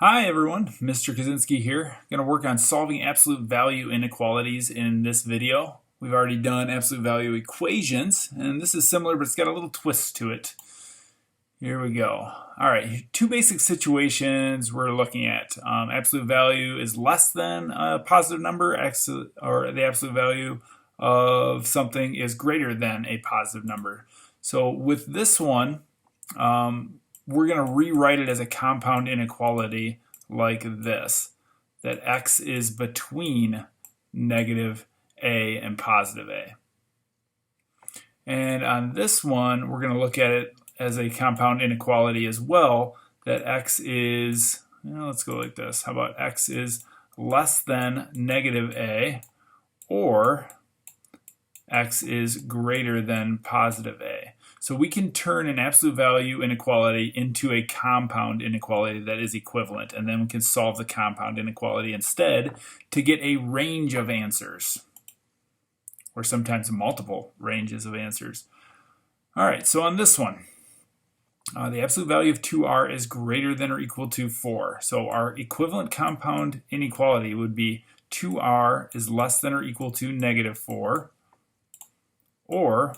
Hi everyone, Mr. Kaczynski here. Going to work on solving absolute value inequalities in this video. We've already done absolute value equations, and this is similar, but it's got a little twist to it. Here we go. All right, two basic situations we're looking at. Absolute value is less than a positive number, or the absolute value of something is greater than a positive number. So with this one, we're going to rewrite it as a compound inequality like this, that x is between negative a and positive a. And on this one, we're going to look at it as a compound inequality as well, that x is, let's go like this. How about x is less than negative a, or x is greater than positive a. So we can turn an absolute value inequality into a compound inequality that is equivalent, and then we can solve the compound inequality instead to get a range of answers, or sometimes multiple ranges of answers. All right, so on this one, the absolute value of 2r is greater than or equal to 4. So our equivalent compound inequality would be 2r is less than or equal to negative 4, or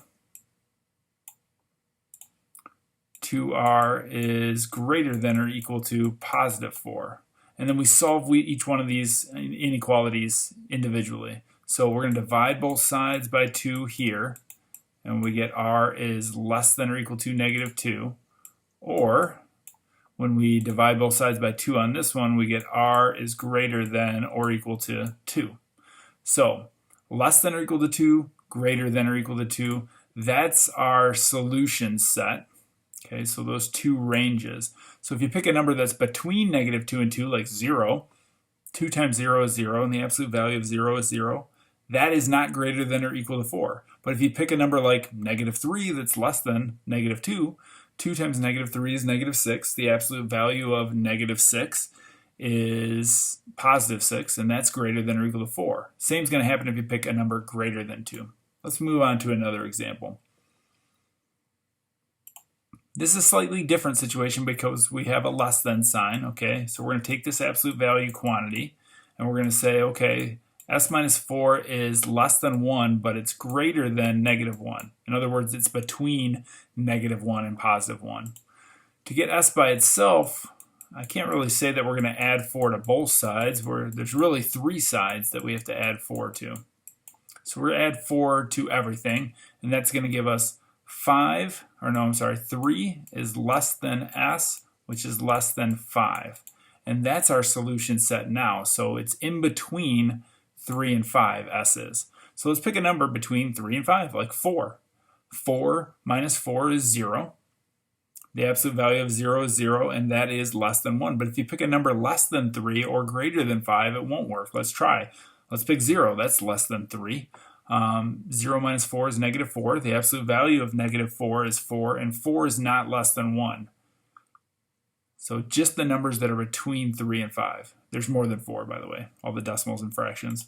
2r is greater than or equal to positive 4. And then we solve each one of these inequalities individually. So we're going to divide both sides by 2 here, and we get r is less than or equal to negative 2. Or when we divide both sides by 2 on this one, we get r is greater than or equal to 2. So less than or equal to 2, greater than or equal to 2, that's our solution set. Okay, so those two ranges. So if you pick a number that's between negative 2 and 2, like 0, 2 times 0 is 0, and the absolute value of 0 is 0, that is not greater than or equal to 4. But if you pick a number like negative 3 that's less than negative 2, 2 times negative 3 is negative 6. The absolute value of negative 6 is positive 6, and that's greater than or equal to 4. Same is going to happen if you pick a number greater than 2. Let's move on to another example. This is a slightly different situation because we have a less than sign, okay? So we're going to take this absolute value quantity, and we're going to say, okay, s minus 4 is less than 1, but it's greater than negative 1. In other words, it's between negative 1 and positive 1. To get s by itself, I can't really say that we're going to add 4 to both sides. There's really 3 sides that we have to add 4 to. So we're going to add 4 to everything, and that's going to give us 3 is less than s, which is less than 5. And that's our solution set now. So it's in between 3 and 5, s is. So let's pick a number between 3 and 5, like 4. 4 minus 4 is 0. The absolute value of 0 is 0, and that is less than 1. But if you pick a number less than 3 or greater than 5, it won't work. Let's try. Let's pick 0. That's less than 3. 0 minus 4 is negative 4. The absolute value of negative 4 is 4, and 4 is not less than 1. So just the numbers that are between 3 and 5. There's more than 4, by the way, all the decimals and fractions.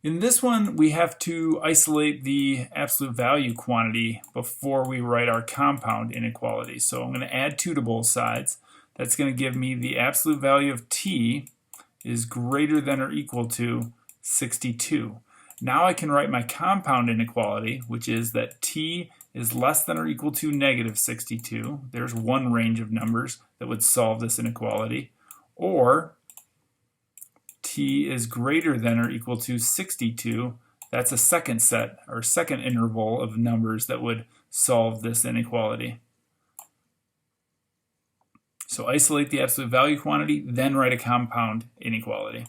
In this one, we have to isolate the absolute value quantity before we write our compound inequality. So I'm going to add 2 to both sides. That's going to give me the absolute value of t is greater than or equal to 62. Now I can write my compound inequality, which is that t is less than or equal to negative 62. There's one range of numbers that would solve this inequality. Or t is greater than or equal to 62. That's a second set, or second interval of numbers that would solve this inequality. So isolate the absolute value quantity, then write a compound inequality.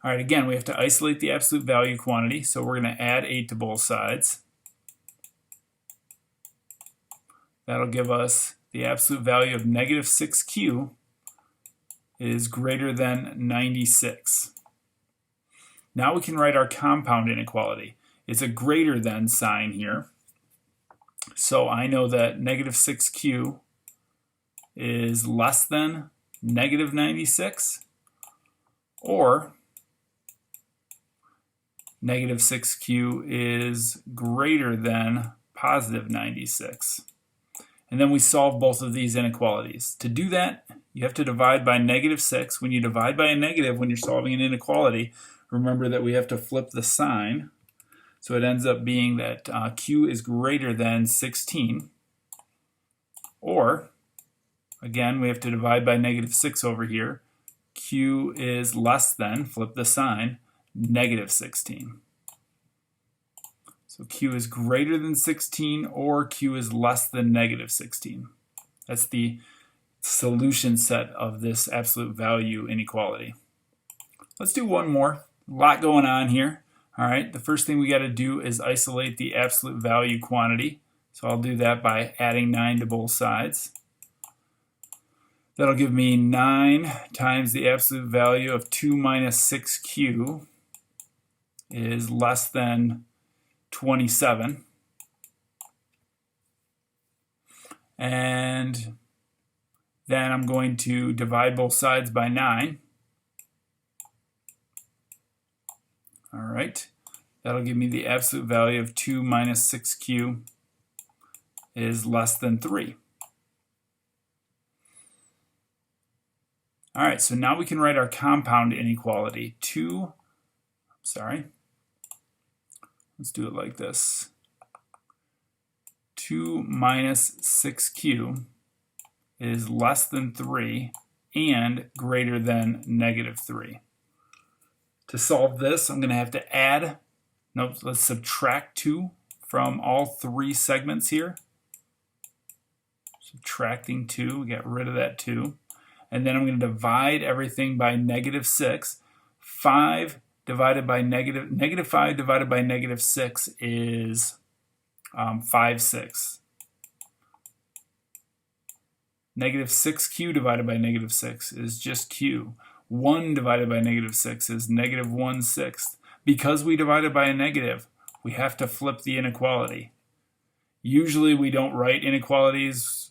All right, again, we have to isolate the absolute value quantity, so we're going to add 8 to both sides. That'll give us the absolute value of negative 6q is greater than 96. Now we can write our compound inequality. It's a greater than sign here. So I know that negative 6q is less than negative 96, or negative 6q is greater than positive 96. and then we solve both of these inequalities. To do that, you have to divide by -6. When you divide by a negative when you're solving an inequality, remember that we have to flip the sign. So it ends up being that q is greater than 16. Or, again, we have to divide by -6 over here. Q is less than, flip the sign, -16. So q is greater than 16 or q is less than -16. That's the solution set of this absolute value inequality. Let's do one more. A lot going on here. All right, the first thing we got to do is isolate the absolute value quantity. So I'll do that by adding 9 to both sides. That'll give me 9 times the absolute value of 2 minus 6q is less than 27. And then I'm going to divide both sides by 9. All right, that'll give me the absolute value of 2 minus 6q is less than 3. All right, so now we can write our compound inequality. Let's do it like this. 2 minus 6q is less than 3 and greater than -3. To solve this, I'm going to have to add, let's subtract 2 from all 3 segments here. Subtracting 2, we get rid of that 2. And then I'm going to divide everything by -6. 5 divided by -5 divided by -6 is 5/6. -6q divided by -6 is just q. 1 divided by -6 is -1/6. Because we divided by a negative, we have to flip the inequality. Usually we don't write inequalities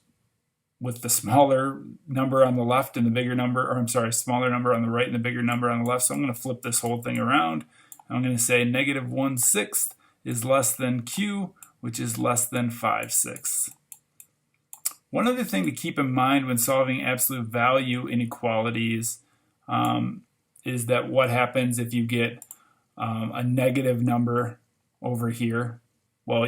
with the smaller number on the left and the bigger number, or I'm sorry, smaller number on the right and the bigger number on the left. So I'm going to flip this whole thing around. I'm going to say -1/6 is less than q, which is less than 5/6. One other thing to keep in mind when solving absolute value inequalities is that what happens if you get a negative number over here. Well,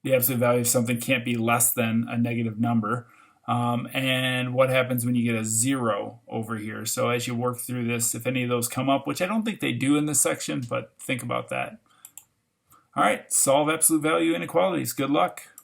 the absolute value of something can't be less than a negative number. And what happens when you get a 0 over here? So as you work through this, if any of those come up, which I don't think they do in this section, but think about that. All right, solve absolute value inequalities. Good luck.